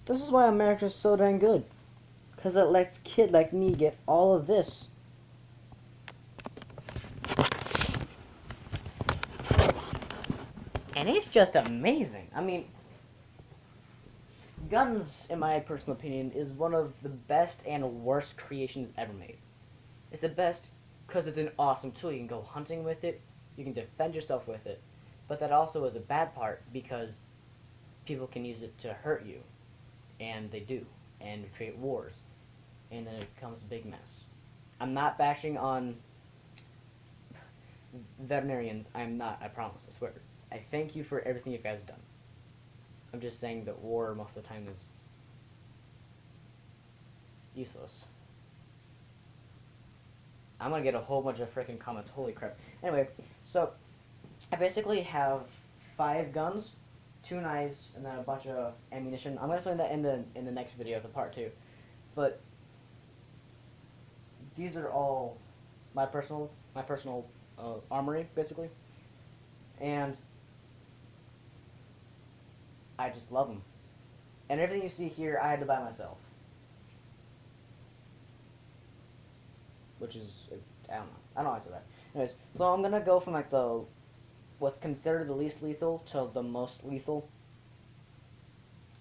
This is why America's so dang good. Because it lets kid like me get all of this. And it's just amazing. I mean, guns, in my personal opinion, is one of the best and worst creations ever made. It's the best because it's an awesome tool. You can go hunting with it, you can defend yourself with it. But that also is a bad part because people can use it to hurt you. And they do. And create wars. And then it becomes a big mess. I'm not bashing on veterinarians. I'm not, I promise, I swear. I thank you for everything you guys have done. I'm just saying that war most of the time is useless. I'm gonna get a whole bunch of freaking comments. Holy crap. Anyway, so I basically have 5 guns, 2 knives, and then a bunch of ammunition. I'm gonna explain that in the next video, the part 2. But these are all my personal armory, basically, and I just love them. And everything you see here, I had to buy myself, which is, I don't know. I don't know how I say that. Anyways, so I'm gonna go from like the what's considered the least lethal to the most lethal.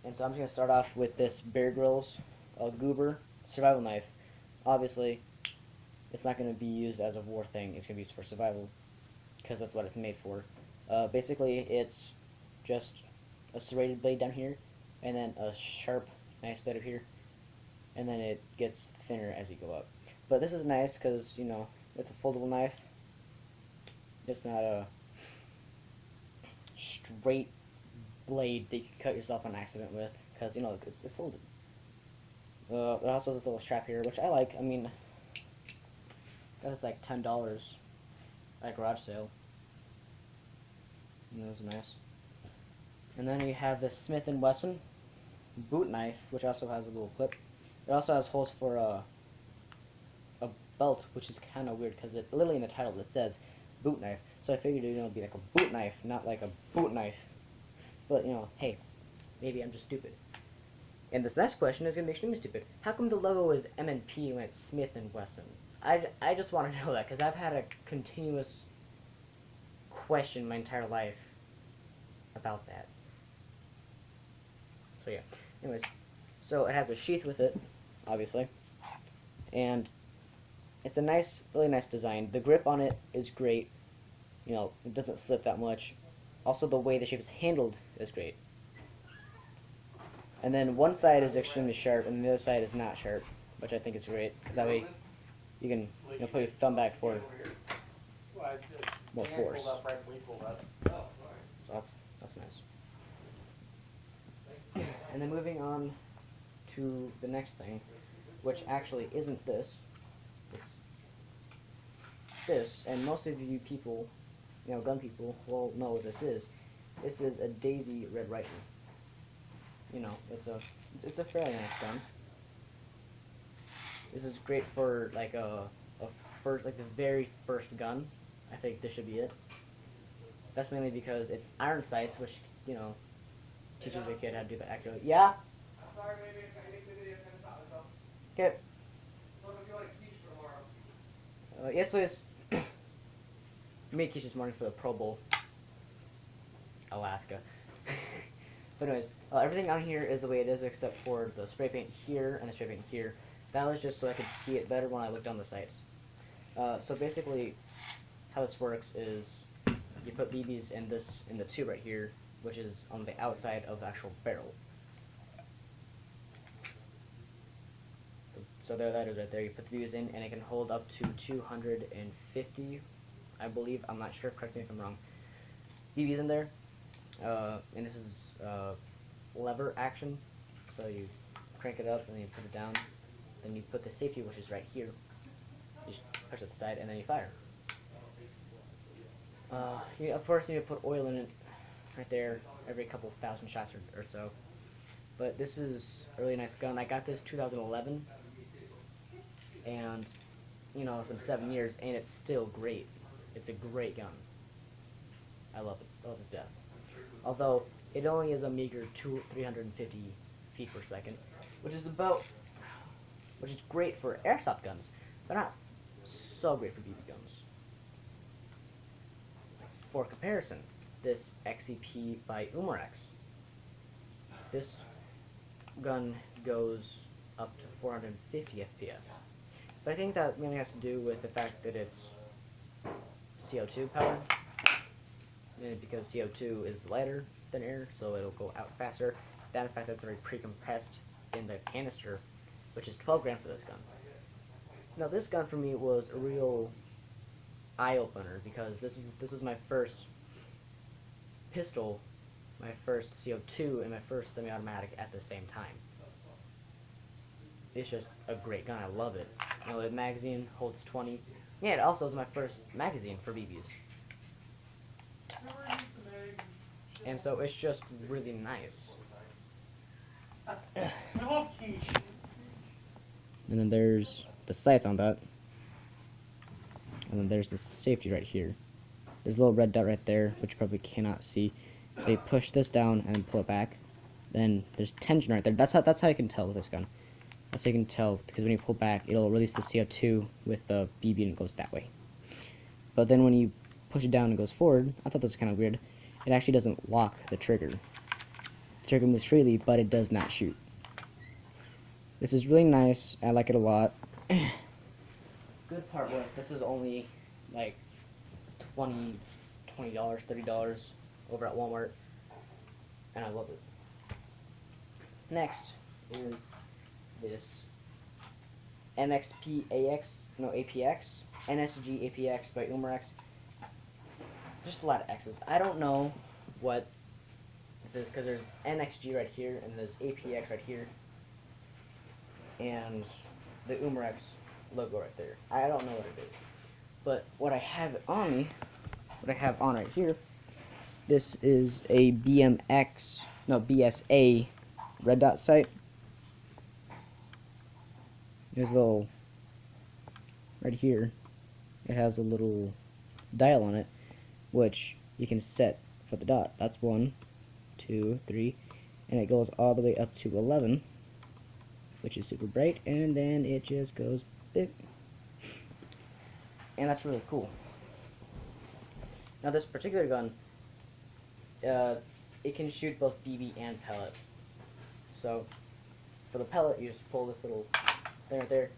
And so I'm just gonna start off with this Bear Grylls Goober survival knife. Obviously, it's not gonna be used as a war thing. It's gonna be used for survival because that's what it's made for. Basically, it's just a serrated blade down here, and then a sharp, nice blade up here, and then it gets thinner as you go up. But this is nice because, you know, it's a foldable knife. It's not a straight blade that you can cut yourself on accident with, because, you know, it's folded. It also has this little strap here, which I like. I mean, that's like $10 at a garage sale. And that was nice. And then you have this Smith & Wesson boot knife, which also has a little clip. It also has holes for a belt, which is kind of weird because it literally in the title it says boot knife. So I figured it would be like a boot knife, not like a boot knife. But, you know, hey, maybe I'm just stupid. And this next question is going to be extremely stupid. How come the logo is M&P when it's Smith & Wesson? I just want to know that because I've had a continuous question my entire life about that. So yeah, anyways, so it has a sheath with it, obviously, and it's a nice, really nice design. The grip on it is great. You know, it doesn't slip that much. Also, the way the shape is handled is great. And then one side is extremely sharp, and the other side is not sharp, which I think is great, because that way you can, you know, put your thumb back for more force. So that's nice. And then moving on to the next thing, which actually isn't this. It's this, and most of you people, you know, gun people, will know what this is. This is a Daisy Red Rifle. You know, it's a fairly nice gun. This is great for like a first, like the very first gun. I think this should be it. That's mainly because it's iron sights, which, you know, teaches a kid how to do that accurately. Yeah? Okay. Yes, please. Made quiche this morning for the Pro Bowl. Alaska. But anyways, everything on here is the way it is except for the spray paint here and the spray paint here. That was just so I could see it better when I looked on the sights. So basically, how this works is you put BBs in the tube right here, which is on the outside of the actual barrel. So there, that is right there. You put the BBs in, and it can hold up to 250, I believe. I'm not sure. Correct me if I'm wrong. BBs in there, and this is lever action. So you crank it up, and then you put it down. Then you put the safety, which is right here. You just push it aside, and then you fire. You of course need to put oil in it right there every couple thousand shots or so. But this is a really nice gun. I got this 2011, and you know, it's been 7 years, and it's still great. It's a great gun. I love it. I love it to death. Although it only is a meager 350 feet per second, which is great for airsoft guns, but not so great for BB guns. For comparison, this XEP by Umarex, this gun goes up to 450 FPS. But I think that mainly has to do with the fact that it's CO2 powered, because CO2 is lighter than air, so it'll go out faster. That fact that it's very pre-compressed in the canister, which is 12 grams for this gun. Now this gun for me was a real eye-opener, because this is my first pistol, my first CO2, and my first semi-automatic at the same time. It's just a great gun. I love it. You know, the magazine holds 20. Yeah, it also is my first magazine for BBs. And so it's just really nice. And then there's the sights on that. And then there's the safety right here. There's a little red dot right there, which you probably cannot see. So you push this down and pull it back. Then there's tension right there. That's how you can tell with this gun. That's how you can tell, because when you pull back, it'll release the CO2 with the BB and it goes that way. But then when you push it down and it goes forward, I thought this was kind of weird. It actually doesn't lock the trigger. The trigger moves freely, but it does not shoot. This is really nice. I like it a lot. Good part was this is only like $20, $30 over at Walmart, and I love it. Next is this APX NSG APX by Umarex. Just a lot of X's. I don't know what this is, because there's NXG right here and there's APX right here and the Umarex logo right there. I don't know what it is, but what I have on me, what I have on right here, this is a BSA red dot sight. There's a little, right here, it has a little dial on it, which you can set for the dot. That's 1, 2, 3, and it goes all the way up to 11, which is super bright, and then it just goes big. And that's really cool. Now this particular gun, it can shoot both BB and pellet. So for the pellet, you just pull this little thing right there,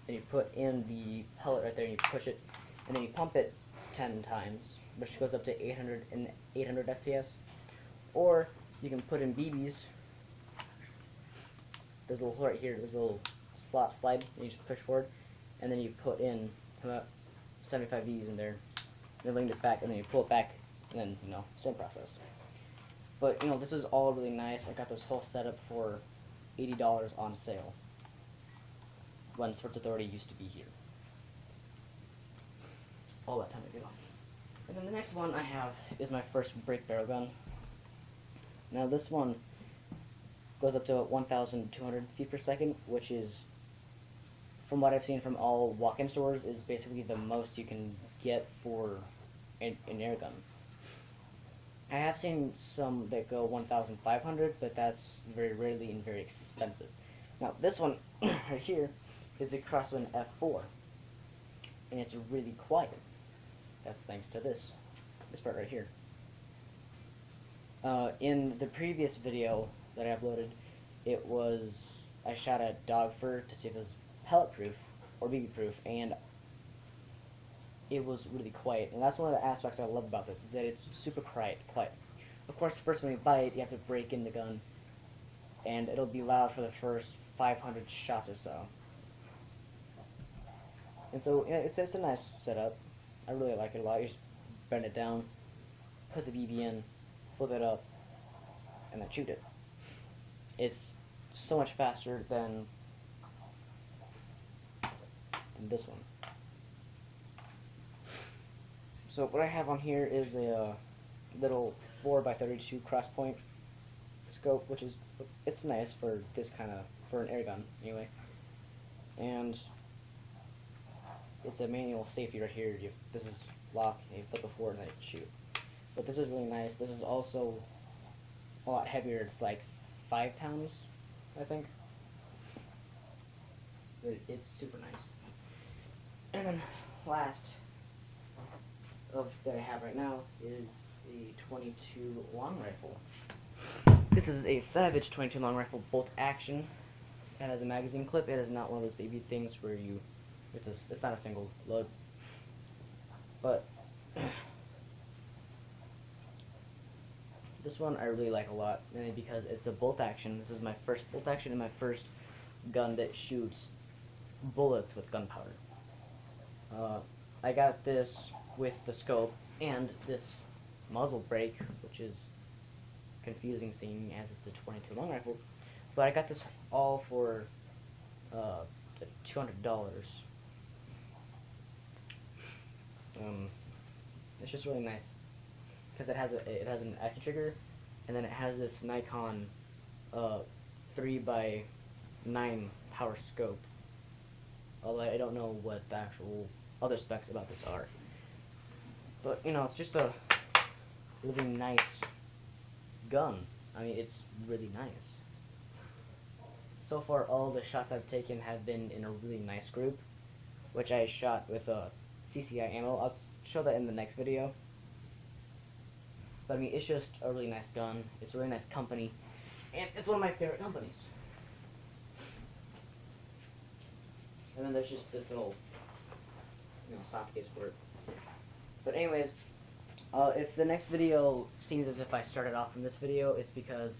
and you put in the pellet right there, and you push it, and then you pump it 10 times, which goes up to 800 FPS. Or you can put in BBs. There's a little hole right here, there's a little slide, and you just push forward, and then you put in about 75 Vs in there, and then lean it back, and then you pull it back, and then, you know, same process. But, you know, this is all really nice. I got this whole setup for $80 on sale when Sports Authority used to be here. All that time ago. And then the next one I have is my first break barrel gun. Now this one goes up to 1,200 feet per second, which is, from what I've seen from all walk-in stores, is basically the most you can get for an air gun. I have seen some that go 1,500, but that's very rarely and very expensive. Now this one right here is a Crosswind F4, and it's really quiet. That's thanks to this part right here. In the previous video that I uploaded, I shot a dog fur to see if it was pellet proof or BB proof, and it was really quiet. And that's one of the aspects I love about this, is that it's super quiet. Of course, first when you buy it, you have to break in the gun, and it'll be loud for the first 500 shots or so. And so, yeah, it's a nice setup. I really like it a lot. You just bend it down, put the BB in, flip it up, and then shoot it. It's so much faster than this one. So what I have on here is a little 4x32 crosspoint scope, which is, it's nice for this kind of, for an air gun anyway. And it's a manual safety right here. This is lock, and you flip it forward and then you shoot. But this is really nice. This is also a lot heavier. It's like 5 pounds I think. It's super nice. And then last of that I have right now is the 22 long rifle. This is a Savage 22 long rifle bolt action. It has a magazine clip. It is not one of those baby things where you, it's not a single load. But this one I really like a lot, mainly because it's a bolt action. This is my first bolt action and my first gun that shoots bullets with gunpowder. I got this with the scope and this muzzle brake, which is confusing seeing as it's a 22 long rifle. But I got this all for $200. It's just really nice because it has an action trigger, and then it has this Nikon 3x9 power scope. Although I don't know what the actual other specs about this are, but you know, it's just a really nice gun. I mean, it's really nice. So far, all the shots I've taken have been in a really nice group, which I shot with a CCI ammo. I'll show that in the next video. But I mean, it's just a really nice gun. It's a really nice company, and it's one of my favorite companies. And then there's just this little, you know, soft case for it. But anyways, if the next video seems as if I started off from this video, it's because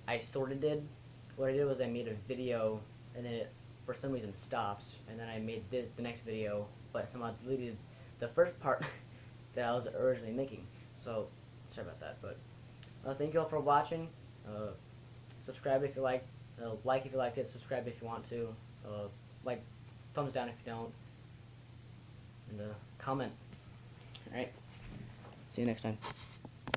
I sort of did. What I did was I made a video, and then it, for some reason, stops, and then I made the next video, but somehow deleted the first part that I was originally making. So, sorry about that, but thank you all for watching. Subscribe if you like if you liked it, subscribe if you want to, like, thumbs down if you don't, and comment. Alright, see you next time.